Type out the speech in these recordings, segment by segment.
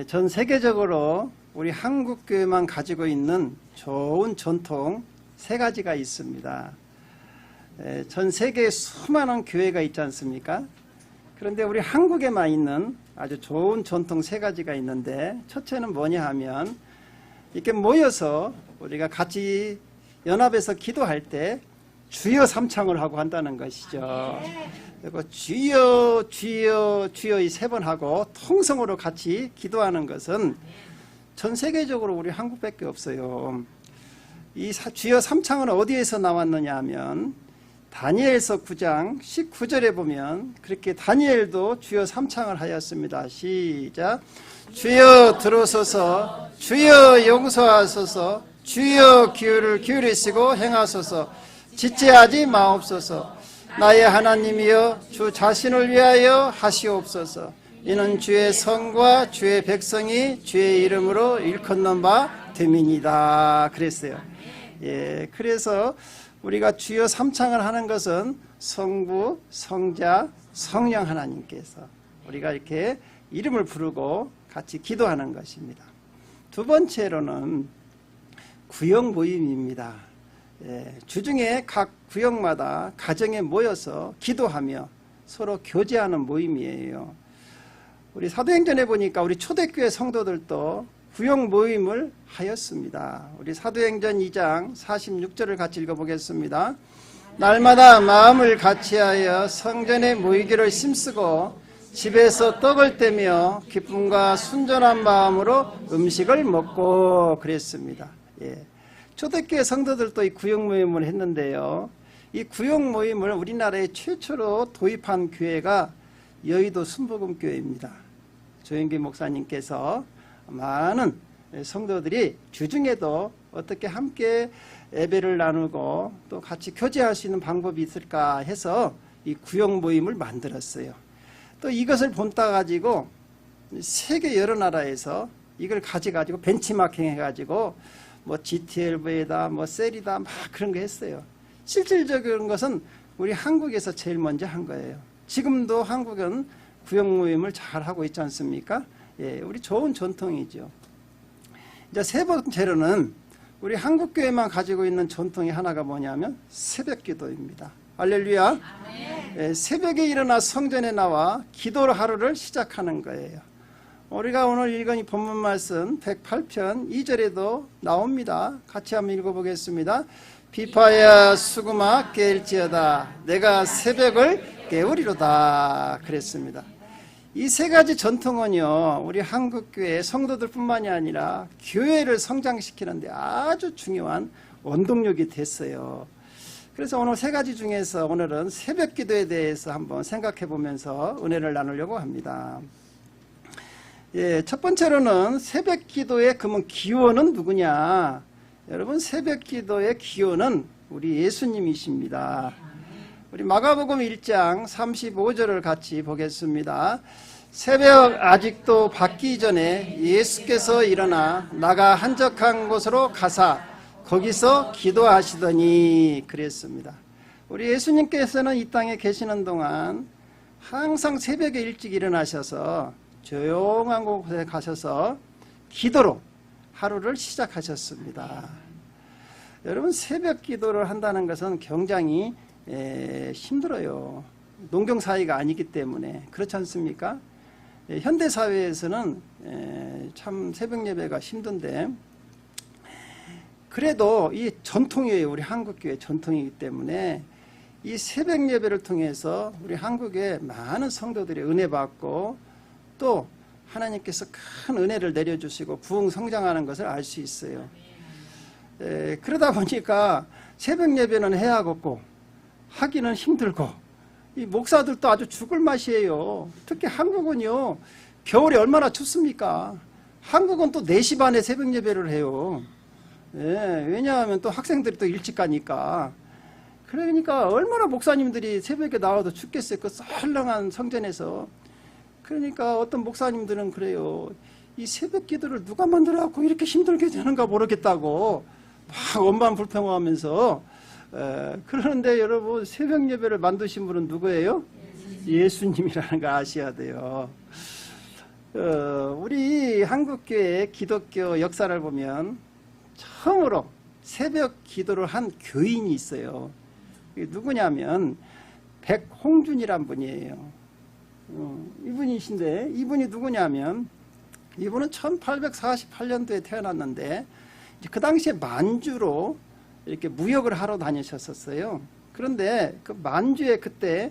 전 세계적으로 우리 한국교회만 가지고 있는 좋은 전통 세 가지가 있습니다. 전 세계에 수많은 교회가 있지 않습니까? 그런데 우리 한국에만 있는 아주 좋은 전통 세 가지가 있는데, 첫째는 뭐냐 하면 이렇게 모여서 우리가 같이 연합해서 기도할 때 주여 삼창을 하고 한다는 것이죠. 그리고 주여 주여 주여 이 세 번 하고 통성으로 같이 기도하는 것은 전 세계적으로 우리 한국밖에 없어요. 이 주여 삼창은 어디에서 나왔느냐 하면 다니엘서 9장 19절에 보면 그렇게 다니엘도 주여 삼창을 하였습니다. 시작. 주여 들어서서, 주여 용서하소서, 주여 귀를 기울이시고 행하소서, 지체하지 마옵소서. 나의 하나님이여 주 자신을 위하여 하시옵소서. 이는 주의 성과 주의 백성이 주의 이름으로 일컫는 바 됨이니이다. 그랬어요. 그래서 우리가 주여 삼창을 하는 것은 성부, 성자, 성령 하나님께서 우리가 이렇게 이름을 부르고 같이 기도하는 것입니다. 두 번째로는 구역 모임입니다. 주중에 각 구역마다 가정에 모여서 기도하며 서로 교제하는 모임이에요. 우리 사도행전에 보니까 우리 초대교회 성도들도 구역 모임을 하였습니다. 우리 사도행전 2장 46절을 같이 읽어보겠습니다. 날마다 마음을 같이하여 성전에 모이기를 힘쓰고 집에서 떡을 떼며 기쁨과 순전한 마음으로 음식을 먹고 그랬습니다. 초대교회 성도들도 이 구역 모임을 했는데요. 이 구역 모임을 우리나라에 최초로 도입한 교회가 여의도 순복음교회입니다. 조영기 목사님께서 많은 성도들이 주중에도 어떻게 함께 예배를 나누고 또 같이 교제할 수 있는 방법이 있을까 해서 이 구역 모임을 만들었어요. 또 이것을 본따 가지고 세계 여러 나라에서 이걸 가져가지고 벤치마킹 해가지고 뭐 GTLV에다 뭐 셀이다 막 그런 거 했어요. 실질적인 것은 우리 한국에서 제일 먼저 한 거예요. 지금도 한국은 구역 모임을 잘 하고 있지 않습니까? 우리 좋은 전통이죠. 이제 세 번째로는 우리 한국교회만 가지고 있는 전통이 하나가 뭐냐면 새벽 기도입니다. 할렐루야. 새벽에 일어나 성전에 나와 기도로 하루를 시작하는 거예요. 우리가 오늘 읽은 이 본문 말씀 108편 2절에도 나옵니다. 같이 한번 읽어보겠습니다. 비파야 수구마 깰지어다 내가 새벽을 깨우리로다 그랬습니다. 이 세 가지 전통은요, 우리 한국교회 성도들 뿐만이 아니라 교회를 성장시키는데 아주 중요한 원동력이 됐어요. 그래서 오늘 세 가지 중에서 오늘은 새벽 기도에 대해서 한번 생각해 보면서 은혜를 나누려고 합니다. 첫 번째로는 새벽 기도의 그러면 기원은 누구냐? 여러분, 새벽 기도의 기원은 우리 예수님이십니다. 우리 마가복음 1장 35절을 같이 보겠습니다. 새벽 아직도 밝기 전에 예수께서 일어나 나가 한적한 곳으로 가사 거기서 기도하시더니 그랬습니다. 우리 예수님께서는 이 땅에 계시는 동안 항상 새벽에 일찍 일어나셔서 조용한 곳에 가셔서 기도로 하루를 시작하셨습니다. 여러분, 새벽 기도를 한다는 것은 굉장히 힘들어요. 농경사회가 아니기 때문에. 그렇지 않습니까? 현대사회에서는 참 새벽 예배가 힘든데, 그래도 이 전통이에요. 우리 한국교회 전통이기 때문에 이 새벽 예배를 통해서 우리 한국의 많은 성도들이 은혜 받고 또 하나님께서 큰 은혜를 내려주시고 부흥 성장하는 것을 알 수 있어요. 그러다 보니까 새벽 예배는 해야겠고 하기는 힘들고 이 목사들도 아주 죽을 맛이에요. 특히 한국은요, 겨울에 얼마나 춥습니까? 한국은 또 4시 반에 새벽 예배를 해요. 왜냐하면 또 학생들이 또 일찍 가니까. 그러니까 얼마나 목사님들이 새벽에 나와도 춥겠어요. 그 썰렁한 성전에서. 그러니까 어떤 목사님들은 그래요. 이 새벽 기도를 누가 만들어갖고 이렇게 힘들게 되는가 모르겠다고 막 원반 불평하면서 그러는데 여러분, 새벽 예배를 만드신 분은 누구예요? 예수님이라는 거 아셔야 돼요. 우리 우리 한국교회 기독교 역사를 보면 처음으로 새벽 기도를 한 교인이 있어요. 누구냐면 백홍준이란 분이에요. 이분이신데, 이분이 누구냐면 이분은 1848년도에 태어났는데 그 당시에 만주로 이렇게 무역을 하러 다니셨었어요. 그런데 그 만주에 그때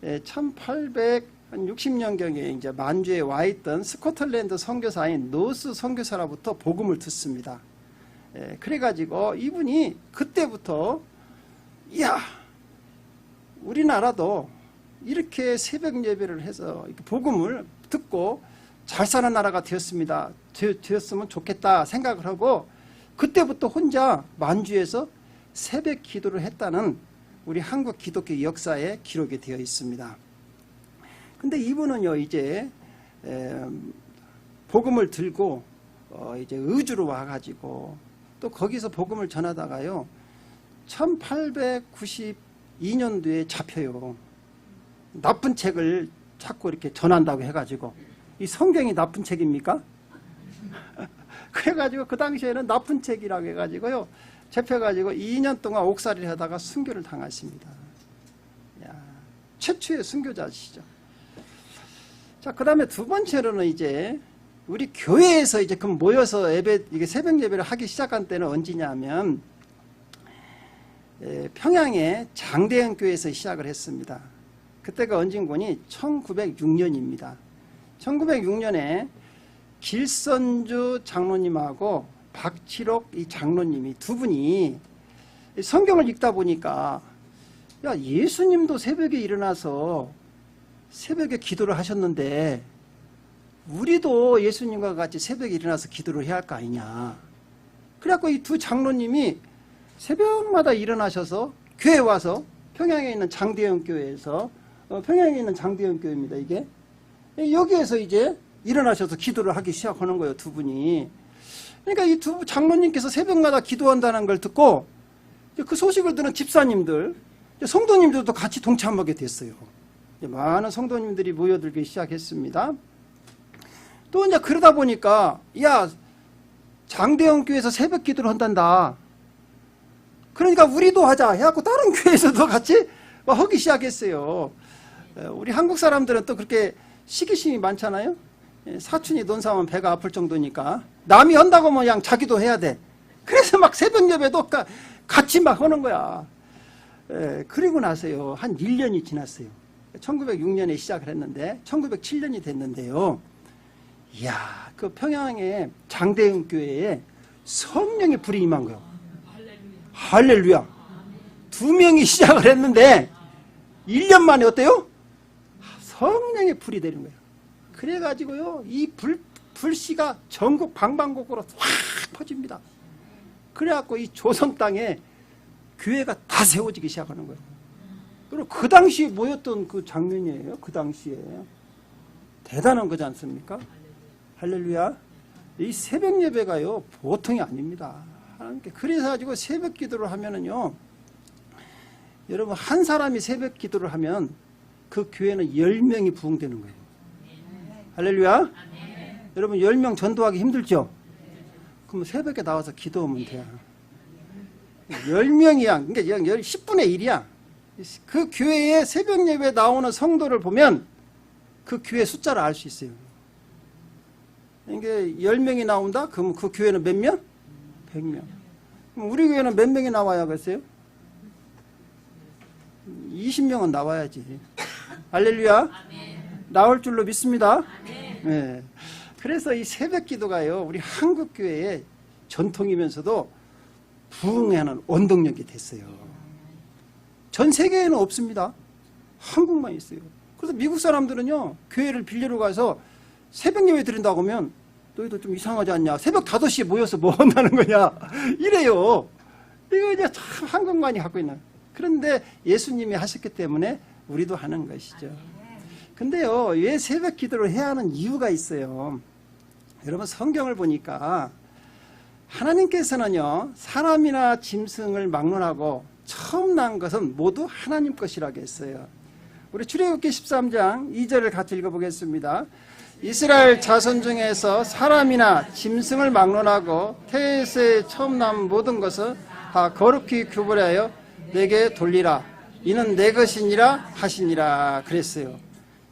1860년경에 이제 만주에 와 있던 스코틀랜드 선교사인 노스 선교사로부터 복음을 듣습니다. 그래가지고 이분이 그때부터 이야, 우리나라도 이렇게 새벽 예배를 해서 복음을 듣고 잘 사는 나라가 되었으면 좋겠다 생각을 하고 그때부터 혼자 만주에서 새벽 기도를 했다는 우리 한국 기독교 역사에 기록이 되어 있습니다. 근데 이분은요, 이제 복음을 들고 이제 의주로 와가지고 또 거기서 복음을 전하다가요, 1892년도에 잡혀요. 나쁜 책을 자꾸 이렇게 전한다고 해가지고. 이 성경이 나쁜 책입니까? 그래가지고 그 당시에는 나쁜 책이라고 해가지고요, 잡혀가지고 2년 동안 옥살이를 하다가 순교를 당하십니다. 야, 최초의 순교자시죠. 자, 그 다음에 두 번째로는 이제 우리 교회에서 이제 그 모여서 예배, 이게 새벽 예배를 하기 시작한 때는 언제냐면 평양의 장대현 교회에서 시작을 했습니다. 그때가 언진군이 1906년입니다. 1906년에 길선주 장로님하고 박칠옥 이 장로님이 두 분이 성경을 읽다 보니까 야, 예수님도 새벽에 일어나서 새벽에 기도를 하셨는데 우리도 예수님과 같이 새벽에 일어나서 기도를 해야 할 거 아니냐. 그래갖고 이 두 장로님이 새벽마다 일어나셔서 교회에 와서 평양에 있는 장대현 교회에서 평양에 있는 장대현 교회입니다. 이게 여기에서 이제 일어나셔서 기도를 하기 시작하는 거예요. 두 분이. 그러니까 이 두 장로님께서 새벽마다 기도한다는 걸 듣고 그 소식을 들은 집사님들, 성도님들도 같이 동참하게 됐어요. 많은 성도님들이 모여들기 시작했습니다. 또 이제 그러다 보니까 야, 장대현 교회에서 새벽 기도를 한단다. 그러니까 우리도 하자 해갖고 다른 교회에서도 같이 하기 시작했어요. 우리 한국 사람들은 또 그렇게 시기심이 많잖아요. 사촌이 돈 사면 배가 아플 정도니까 남이 한다고 하면 그냥 자기도 해야 돼. 그래서 막 새벽 예배도 같이 막 하는 거야. 그리고 나서요, 한 1년이 지났어요. 1906년에 시작을 했는데 1907년이 됐는데요. 이야, 그 평양의 장대현 교회에 성령의 불이 임한 거예요. 할렐루야. 두 명이 시작을 했는데 1년 만에 어때요? 성령의 불이 되는 거예요. 그래가지고요, 이 불씨가 전국 방방곡곡으로 확 퍼집니다. 그래갖고 이 조선 땅에 교회가 다 세워지기 시작하는 거예요. 그리고 그 당시에 모였던 그 장면이에요. 그 당시에. 대단한 거지 않습니까? 할렐루야. 이 새벽 예배가요, 보통이 아닙니다. 그래서 가지고 새벽 기도를 하면은요, 여러분, 한 사람이 새벽 기도를 하면 그 교회는 10명이 부흥되는 거예요. 할렐루야. 여러분, 10명 전도하기 힘들죠? 그럼 새벽에 나와서 기도하면 돼요. 10명이야. 그러니까 10분의 1이야. 그 교회에 새벽 예배에 나오는 성도를 보면 그 교회 숫자를 알 수 있어요. 그러니까 10명이 나온다? 그럼 그 교회는 몇 명? 100명. 그럼 우리 교회는 몇 명이 나와야겠어요? 20명은 나와야지. 할렐루야. 나올 줄로 믿습니다. 네. 그래서 이 새벽 기도가요, 우리 한국 교회의 전통이면서도 부흥하는 원동력이 됐어요. 전 세계에는 없습니다. 한국만 있어요. 그래서 미국 사람들은요, 교회를 빌리러 가서 새벽 예배 드린다고 하면 너희도 좀 이상하지 않냐? 새벽 5시에 모여서 뭐 한다는 거냐? 이래요. 이거 이제 참 한국만이 갖고 있는. 그런데 예수님이 하셨기 때문에 우리도 하는 것이죠. 근데요, 왜 새벽 기도를 해야 하는 이유가 있어요. 여러분, 성경을 보니까 하나님께서는요, 사람이나 짐승을 막론하고 처음 난 것은 모두 하나님 것이라고 했어요. 우리 출애굽기 13장 2절을 같이 읽어보겠습니다. 이스라엘 자손 중에서 사람이나 짐승을 막론하고 태에서 처음 난 모든 것은 다 거룩히 구별하여 내게 돌리라. 이는 내 것이니라 하시니라 그랬어요.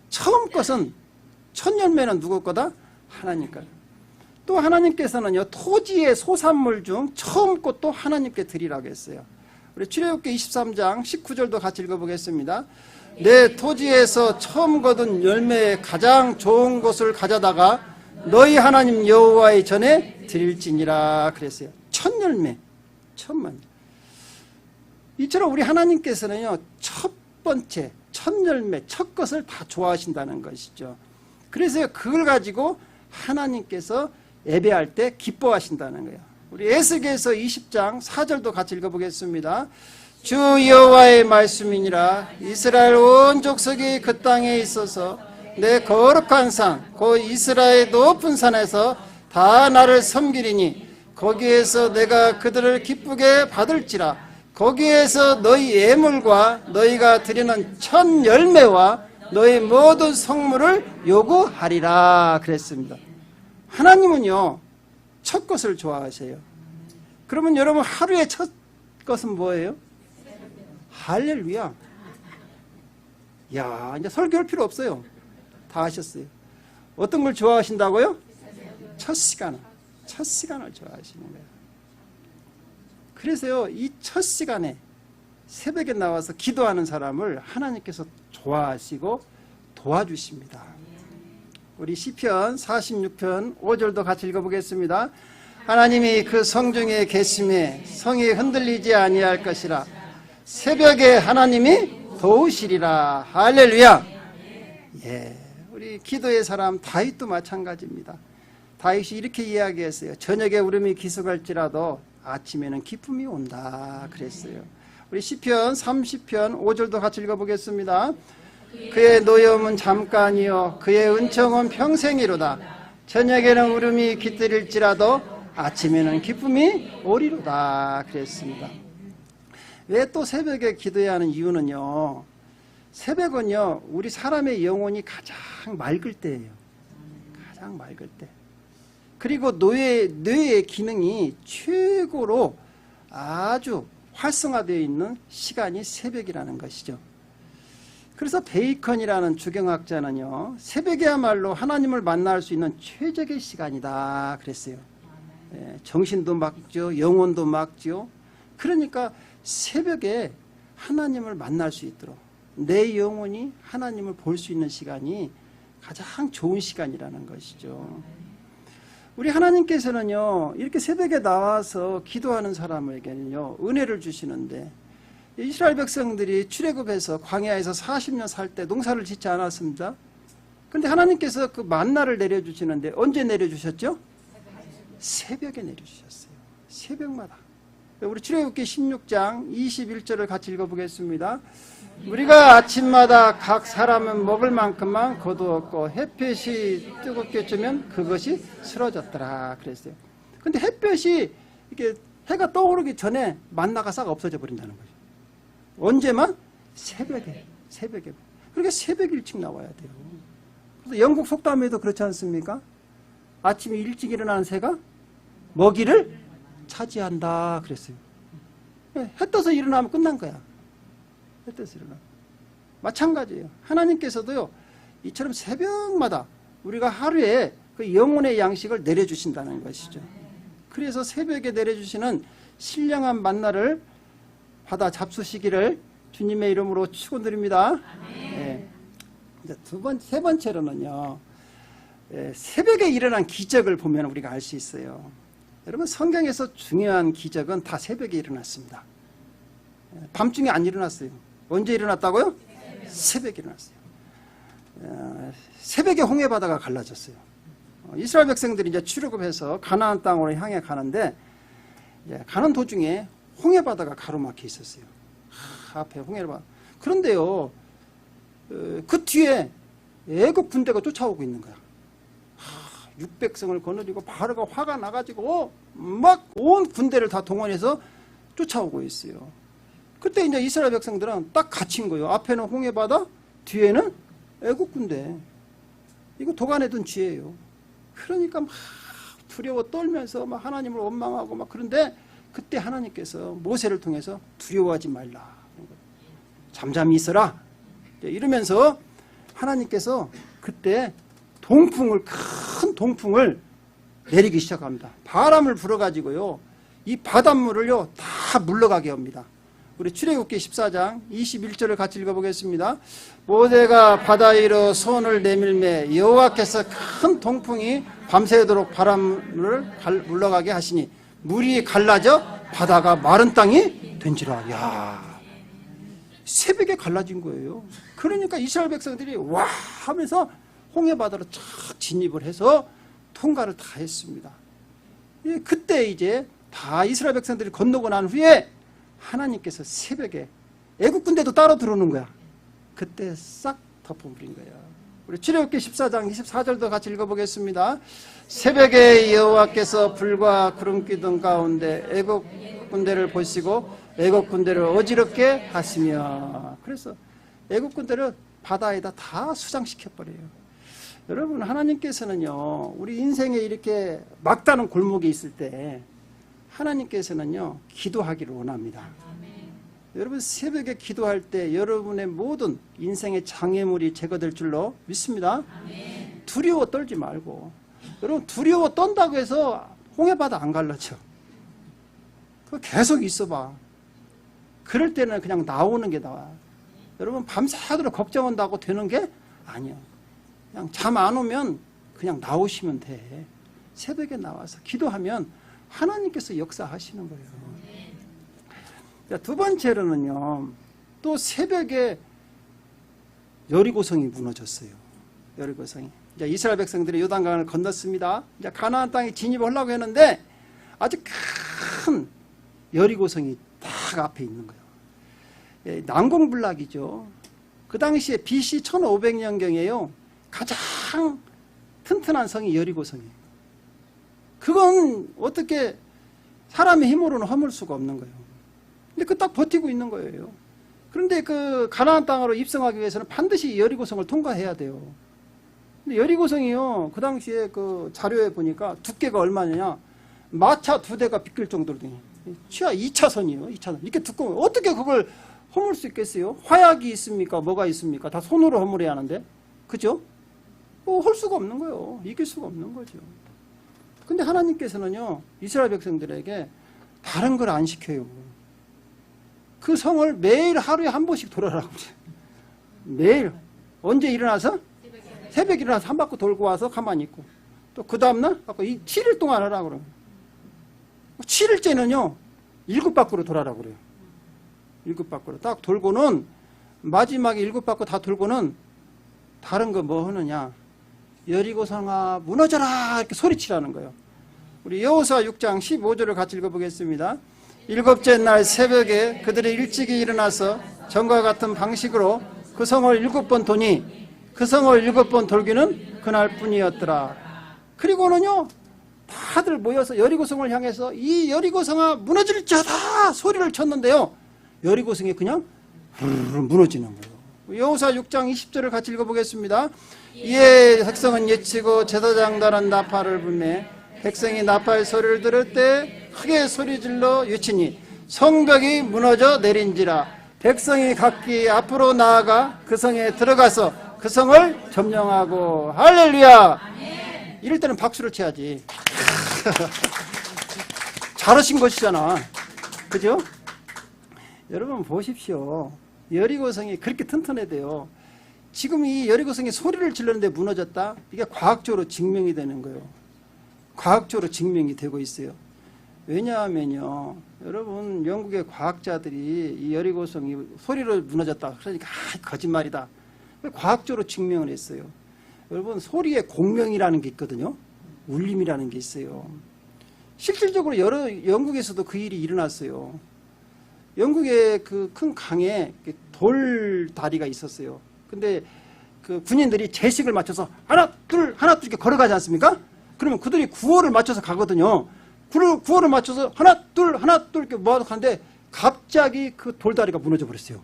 처음 것은 첫 열매는 누구 거다? 하나님 거. 또 하나님께서는요, 토지의 소산물 중 처음 것도 하나님께 드리라고 했어요. 우리 출애굽기 23장 19절도 같이 읽어보겠습니다. 내 토지에서 처음 거둔 열매의 가장 좋은 것을 가져다가 너희 하나님 여호와의 전에 드릴지니라 그랬어요. 첫 열매, 첫만. 이처럼 우리 하나님께서는요, 첫 번째, 첫 열매, 첫 것을 다 좋아하신다는 것이죠. 그래서 그걸 가지고 하나님께서 예배할 때 기뻐하신다는 거예요. 우리 에스겔서 20장 4절도 같이 읽어보겠습니다. 주 여호와의 말씀이니라. 이스라엘 온 족속이 그 땅에 있어서 내 거룩한 산 곧 이스라엘 높은 산에서 다 나를 섬기리니 거기에서 내가 그들을 기쁘게 받을지라. 거기에서 너희 예물과 너희가 드리는 첫 열매와 너희 모든 성물을 요구하리라 그랬습니다. 하나님은요, 첫 것을 좋아하세요. 그러면 여러분 하루의 첫 것은 뭐예요? 할렐루야. 야, 이제 설교할 필요 없어요. 다 하셨어요. 어떤 걸 좋아하신다고요? 첫 시간을 좋아하시는 거예요. 그래서요, 이 첫 시간에 새벽에 나와서 기도하는 사람을 하나님께서 좋아하시고 도와주십니다. 우리 시편 46편 5절도 같이 읽어보겠습니다. 하나님이 그 성중에 계심에 성이 흔들리지 아니할 것이라. 새벽에 하나님이 도우시리라. 할렐루야. 예, 우리 기도의 사람 다윗도 마찬가지입니다. 다윗이 이렇게 이야기했어요. 저녁에 울음이 기숙할지라도 아침에는 기쁨이 온다 그랬어요. 우리 시편 30편 5절도 같이 읽어보겠습니다. 그의 노여움은 잠깐이요 그의 은총은 평생이로다. 저녁에는 울음이 깃들일지라도 아침에는 기쁨이 오리로다 그랬습니다. 왜 또 새벽에 기도해야 하는 이유는요, 새벽은요 우리 사람의 영혼이 가장 맑을 때예요. 가장 맑을 때. 그리고 뇌의 기능이 최고로 아주 활성화되어 있는 시간이 새벽이라는 것이죠. 그래서 베이컨이라는 주경학자는요, 새벽이야말로 하나님을 만날 수 있는 최적의 시간이다 그랬어요. 정신도 맑죠, 영혼도 맑죠. 그러니까 새벽에 하나님을 만날 수 있도록 내 영혼이 하나님을 볼 수 있는 시간이 가장 좋은 시간이라는 것이죠. 우리 하나님께서는요, 이렇게 새벽에 나와서 기도하는 사람에게는요, 은혜를 주시는데, 이스라엘 백성들이 출애굽해서 광야에서 40년 살 때 농사를 짓지 않았습니다. 그런데 하나님께서 그 만나를 내려주시는데 언제 내려주셨죠? 새벽에 내려주셨어요. 새벽마다. 우리 출애굽기 16장 21절을 같이 읽어보겠습니다. 우리가 아침마다 각 사람은 먹을 만큼만 거두었고 햇볕이 뜨겁게 쬐면 그것이 쓰러졌더라 그랬어요. 근데 햇볕이 이렇게 해가 떠오르기 전에 만나가 싹 없어져 버린다는 거죠. 언제만? 새벽에. 그러니까 새벽 일찍 나와야 돼요. 그래서 영국 속담에도 그렇지 않습니까? 아침에 일찍 일어나는 새가 먹이를 차지한다 그랬어요. 해 떠서 일어나면 끝난 거야. 해 떠서 일어나. 마찬가지예요. 하나님께서도요, 이처럼 새벽마다 우리가 하루에 그 영혼의 양식을 내려주신다는 것이죠. 그래서 새벽에 내려주시는 신령한 만나를 받아 잡수시기를 주님의 이름으로 축원드립니다. 네. 이제 세 번째로는요, 새벽에 일어난 기적을 보면 우리가 알 수 있어요. 여러분, 성경에서 중요한 기적은 다 새벽에 일어났습니다. 밤중에 안 일어났어요. 언제 일어났다고요? 새벽에 일어났어요. 새벽에 홍해바다가 갈라졌어요. 이스라엘 백성들이 이제 출애굽해서 가나안 땅으로 향해 가는데, 가는 도중에 홍해바다가 가로막혀 있었어요. 앞에 홍해바다. 그런데요, 그 뒤에 애국 군대가 쫓아오고 있는 거야. 600성을 거느리고 바로가 화가 나가지고 막 온 군대를 다 동원해서 쫓아오고 있어요. 그때 이제 이스라엘 백성들은 딱 갇힌 거예요. 앞에는 홍해바다, 뒤에는 애국 군대. 이거 도간에 든 죄예요. 그러니까 막 두려워 떨면서 막 하나님을 원망하고 막 그런데 그때 하나님께서 모세를 통해서 두려워하지 말라. 잠잠히 있어라. 이러면서 하나님께서 그때 큰 동풍을 내리기 시작합니다. 바람을 불어가지고요. 이 바닷물을요. 다 물러가게 합니다. 우리 출애굽기 14장 21절을 같이 읽어보겠습니다. 모세가 바다 위로 손을 내밀매 여호와께서 큰 동풍이 밤새도록 바람을 물러가게 하시니 물이 갈라져 바다가 마른 땅이 된지라. 야, 새벽에 갈라진 거예요. 그러니까 이스라엘 백성들이 와 하면서 홍해 바다로 쫙 진입을 해서 통과를 다 했습니다. 그때 이제 다 이스라엘 백성들이 건너고 난 후에 하나님께서 새벽에 애국 군대도 따로 들어오는 거야. 그때 싹 덮어버린 거야. 우리 출애굽기 14장 24절도 같이 읽어보겠습니다. 새벽에 여호와께서 불과 구름 기둥 가운데 애국 군대를 보시고 애국 군대를 어지럽게 하시며, 그래서 애국 군대를 바다에다 다 수장시켜버려요. 여러분, 하나님께서는요, 우리 인생에 이렇게 막다른 골목에 있을 때 하나님께서는요, 기도하기를 원합니다. 여러분, 새벽에 기도할 때 여러분의 모든 인생의 장애물이 제거될 줄로 믿습니다. 두려워 떨지 말고. 여러분, 두려워 떤다고 해서 홍해바다 안 갈라져. 그거 계속 있어봐. 그럴 때는 그냥 나오는 게 나와. 여러분, 밤새도록 걱정한다고 되는 게 아니야. 그냥 잠 안 오면 그냥 나오시면 돼. 새벽에 나와서 기도하면 하나님께서 역사하시는 거예요. 자, 두 번째로는요, 또 새벽에 여리고성이 무너졌어요. 여리고성이. 이제 이스라엘 백성들이 요단강을 건넜습니다. 이제 가나안 땅에 진입하려고 했는데 아주 큰 여리고성이 딱 앞에 있는 거예요. 예, 난공불락이죠. 그 당시에 BC 1500년경에요. 가장 튼튼한 성이 여리고성이에요. 그건 어떻게 사람의 힘으로는 허물 수가 없는 거예요. 근데 그 딱 버티고 있는 거예요. 그런데 그 가나안 땅으로 입성하기 위해서는 반드시 여리고성을 통과해야 돼요. 근데 여리고성이요, 그 당시에 그 자료에 보니까 두께가 얼마냐, 마차 2대가 비길 정도로 돼요. 치아 2차선이에요. 2차선. 이렇게 두꺼워요. 어떻게 그걸 허물 수 있겠어요? 화약이 있습니까? 뭐가 있습니까? 다 손으로 허물어야 하는데. 그죠? 할 수가 없는 거예요. 이길 수가 없는 거죠. 근데 하나님께서는요, 이스라엘 백성들에게 다른 걸 안 시켜요. 그 성을 매일 하루에 한 번씩 돌아라고 그래요. 매일. 언제 일어나서? 새벽에 일어나서 한 바퀴 돌고 와서 가만히 있고. 또 그 다음날? 7일 동안 하라고 그래요. 7일째는요, 7바퀴로 돌아라고 그래요. 7바퀴로. 딱 돌고는, 마지막에 7바퀴 다 돌고는, 다른 거 뭐 하느냐. 여리고성아 무너져라 이렇게 소리치라는 거예요. 우리 여호수아 6장 15절을 같이 읽어보겠습니다. 7째 날 새벽에 그들이 일찍이 일어나서 전과 같은 방식으로 그 성을 7번 도니 그 성을 7번 돌기는 그날뿐이었더라. 그리고는요, 다들 모여서 여리고성을 향해서 이 여리고성아 무너질지어다 소리를 쳤는데요, 여리고성이 그냥 무너지는 거예요. 여호수아 6장 20절을 같이 읽어보겠습니다. 이에 백성은 예치고 제사장단은 나팔을 불매 백성이 나팔 소리를 들을 때 크게 소리질러 외치니 성벽이 무너져 내린지라. 백성이 각기 앞으로 나아가 그 성에 들어가서 그 성을 점령하고. 할렐루야. 이럴 때는 박수를 쳐야지. 잘하신 것이잖아. 그죠? 여러분 보십시오. 여리고성이 그렇게 튼튼해도요, 지금 이 여리고성이 소리를 질렀는데 무너졌다? 이게 과학적으로 증명이 되는 거예요. 과학적으로 증명이 되고 있어요. 왜냐하면요, 여러분, 영국의 과학자들이 이 여리고성이 소리로 무너졌다 그러니까 거짓말이다. 과학적으로 증명을 했어요. 여러분, 소리의 공명이라는 게 있거든요. 울림이라는 게 있어요. 실질적으로 영국에서도 그 일이 일어났어요. 영국의 그 큰 강에 돌다리가 있었어요. 근데 그 군인들이 제식을 맞춰서 하나 둘 이렇게 걸어가지 않습니까? 그러면 그들이 구호를 맞춰서 가거든요. 구호를 맞춰서 하나 둘 이렇게 모아서 가는데 갑자기 그 돌다리가 무너져 버렸어요.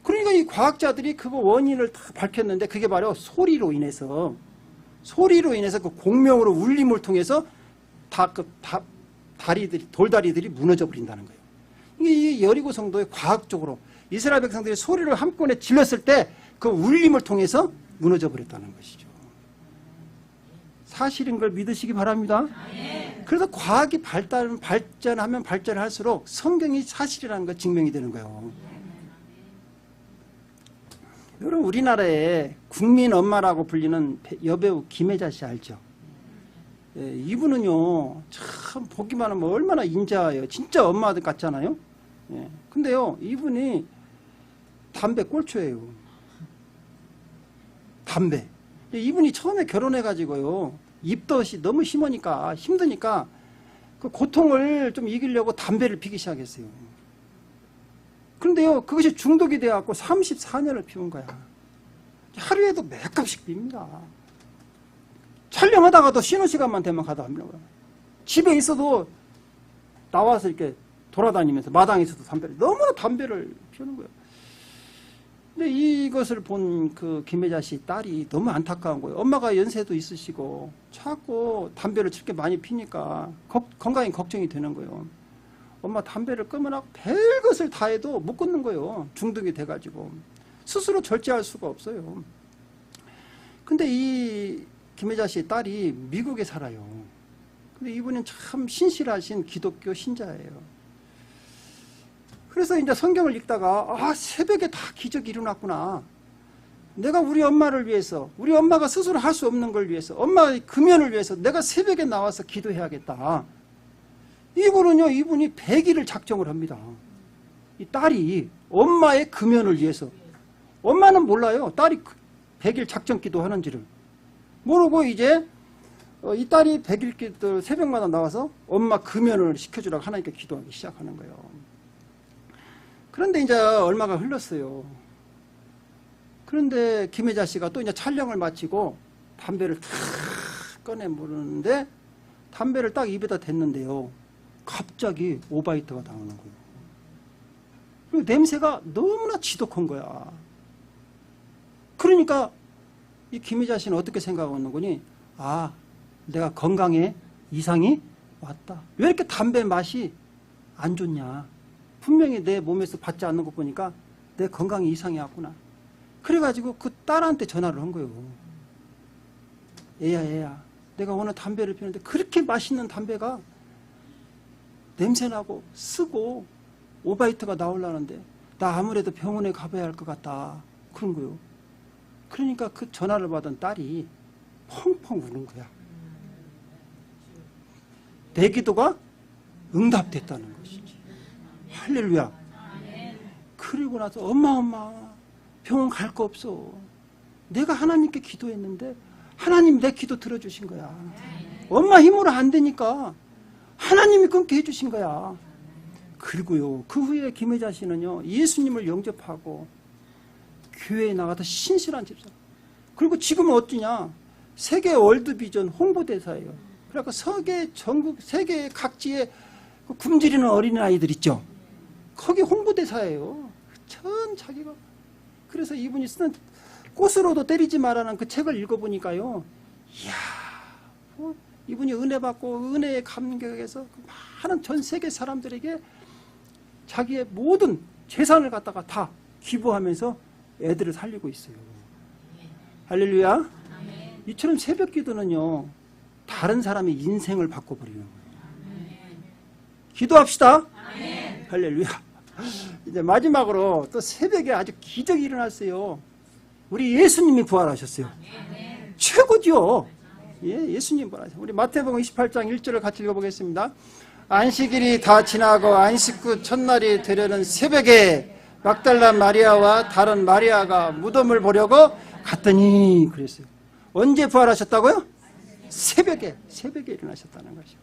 그러니까 이 과학자들이 그거 원인을 다 밝혔는데 그게 바로 소리로 인해서 그 공명으로 울림을 통해서 돌다리들이 무너져 버린다는 거예요. 이 여리고 성도의 과학적으로 이스라엘 백성들이 소리를 한꺼번에 질렀을 때 그 울림을 통해서 무너져 버렸다는 것이죠. 사실인 걸 믿으시기 바랍니다. 그래서 과학이 발전하면 발전할수록 성경이 사실이라는 것 증명이 되는 거예요. 여러분, 우리나라의 국민 엄마라고 불리는 여배우 김혜자 씨 알죠? 예, 이분은요, 참 보기만 하면 얼마나 인자해요. 진짜 엄마 같잖아요. 예, 근데요, 이분이 담배 꼴초예요. 담배. 이분이 처음에 결혼해가지고요, 입덧이 너무 힘드니까 그 고통을 좀 이기려고 담배를 피기 시작했어요. 그런데요, 그것이 중독이 되어갖고 34년을 피운 거야. 하루에도 몇 갑씩 핍니다. 촬영하다가도 쉬는 시간만 되면 가다 합니다. 집에 있어도 나와서 이렇게 돌아다니면서 마당에서도 너무나 담배를 피우는 거예요. 근데 이것을 본 그 김혜자 씨 딸이 너무 안타까운 거예요. 엄마가 연세도 있으시고 자꾸 담배를 저렇게 많이 피니까 건강이 걱정이 되는 거예요. 엄마 담배를 끊으라고 별것을 다 해도 못 끊는 거예요. 중독이 돼가지고 스스로 절제할 수가 없어요. 근데 이 김혜자 씨 딸이 미국에 살아요. 근데 이분은 참 신실하신 기독교 신자예요. 그래서 이제 성경을 읽다가 새벽에 다 기적이 일어났구나. 내가 우리 엄마를 위해서, 우리 엄마가 스스로 할 수 없는 걸 위해서, 엄마의 금연을 위해서 내가 새벽에 나와서 기도해야겠다. 이분이 100일을 작정을 합니다. 이 딸이 엄마의 금연을 위해서. 엄마는 몰라요. 딸이 100일 작정 기도하는지를. 모르고 이제 이 딸이 100일 기도 새벽마다 나와서 엄마 금연을 시켜주라고 하나님께 기도하기 시작하는 거예요. 그런데 이제 얼마가 흘렀어요. 그런데 김혜자 씨가 또 이제 촬영을 마치고 담배를 탁 꺼내 물었는데 담배를 딱 입에다 댔는데요. 갑자기 오바이트가 당하는 거예요. 그리고 냄새가 너무나 지독한 거야. 그러니까 이 김혜자 씨는 어떻게 생각하는 거니? 내가 건강에 이상이 왔다. 왜 이렇게 담배 맛이 안 좋냐? 분명히 내 몸에서 받지 않는 거 보니까 내 건강에 이상이 왔구나. 그래가지고 그 딸한테 전화를 한 거예요. 애야, 내가 오늘 담배를 피우는데 그렇게 맛있는 담배가 냄새나고 쓰고 오바이트가 나오려는데 나 아무래도 병원에 가봐야 할 것 같다. 그런 거예요. 그러니까 그 전화를 받은 딸이 펑펑 우는 거야. 내 기도가 응답됐다는 것이지. 할렐루야. 그리고 나서 엄마 병원 갈 거 없어. 내가 하나님께 기도했는데 하나님 내 기도 들어주신 거야. 엄마 힘으로 안 되니까 하나님이 끊게 해주신 거야. 그리고요, 그 후에 김혜자 씨는요, 예수님을 영접하고 교회에 나가서 신실한 집사. 그리고 지금은 어떠냐? 세계 월드비전 홍보대사예요. 그러니까 전국 세계 각지에 굶주리는 어린아이들 있죠. 거기 홍보대사예요. 전 자기가. 그래서 이분이 쓰는 꽃으로도 때리지 말라는 그 책을 읽어보니까요. 이야, 이분이 은혜 받고 은혜에 감격해서 많은 전 세계 사람들에게 자기의 모든 재산을 갖다가 다 기부하면서 애들을 살리고 있어요. 할렐루야. 이처럼 새벽 기도는요, 다른 사람의 인생을 바꿔버리는 거예요. 기도합시다. 할렐루야. 이제 마지막으로 또 새벽에 아주 기적이 일어났어요. 우리 예수님이 부활하셨어요. 최고죠. 예수님 부활하셨어요. 우리 마태복음 28장 1절을 같이 읽어보겠습니다. 안식일이 다 지나고 안식 후 첫날이 되려는 새벽에 막달라 마리아와 다른 마리아가 무덤을 보려고 갔더니 그랬어요. 언제 부활하셨다고요? 새벽에 일어나셨다는 것이죠.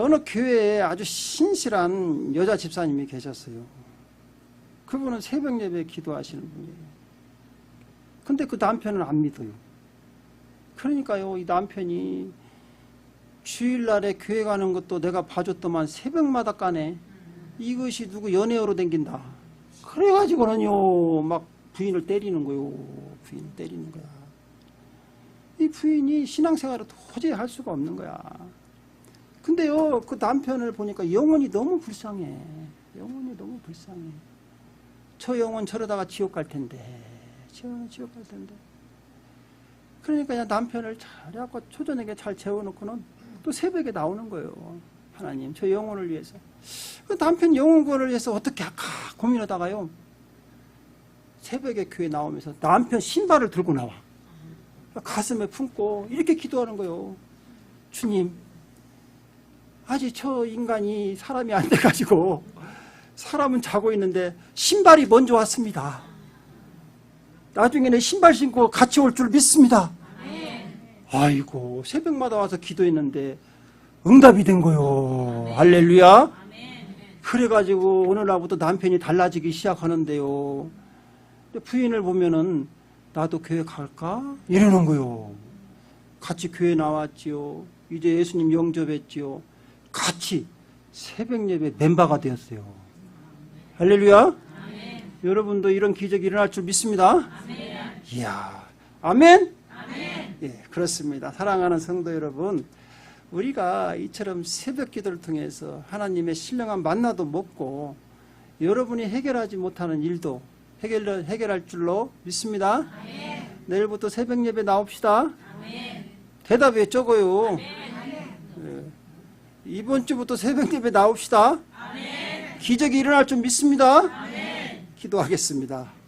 어느 교회에 아주 신실한 여자 집사님이 계셨어요. 그분은 새벽 예배에 기도하시는 분이에요. 근데 그 남편은 안 믿어요. 그러니까요, 이 남편이 주일날에 교회 가는 것도 내가 봐줬더만 새벽마다 가네. 이것이 누구 연애어로 댕긴다. 그래가지고는요, 막 부인을 때리는 거요. 부인을 때리는 거야. 이 부인이 신앙생활을 도저히 할 수가 없는 거야. 근데요, 그 남편을 보니까 영혼이 너무 불쌍해. 영혼이 너무 불쌍해. 저 영혼 저러다가 지옥 갈 텐데. 지옥 갈 텐데. 그러니까 그냥 남편을 잘해갖고 초저녁에 잘 재워놓고는 또 새벽에 나오는 거예요. 하나님, 저 영혼을 위해서. 그 남편 영혼 구원을 위해서 어떻게 할까 고민하다가요. 새벽에 교회 나오면서 남편 신발을 들고 나와. 가슴에 품고 이렇게 기도하는 거예요. 주님, 아직 저 인간이 사람이 안 돼가지고 사람은 자고 있는데 신발이 먼저 왔습니다. 나중에는 신발 신고 같이 올 줄 믿습니다. 아이고, 새벽마다 와서 기도했는데 응답이 된 거요. 할렐루야. 그래가지고 어느 날부터 남편이 달라지기 시작하는데요. 부인을 보면은 나도 교회 갈까? 이러는 거요. 같이 교회 나왔지요. 이제 예수님 영접했지요. 같이 새벽 예배 멤버가 되었어요. 할렐루야. 아멘. 여러분도 이런 기적이 일어날 줄 믿습니다. 아멘. 이야, 아멘? 아멘. 예, 그렇습니다. 사랑하는 성도 여러분, 우리가 이처럼 새벽 기도를 통해서 하나님의 신령한 만나도 먹고 여러분이 해결하지 못하는 일도 해결할 줄로 믿습니다. 아멘. 내일부터 새벽 예배 나옵시다. 아멘. 대답이 적어요. 아멘. 예. 이번 주부터 새벽 예배 나옵시다. 아멘. 기적이 일어날 줄 믿습니다. 아멘. 기도하겠습니다.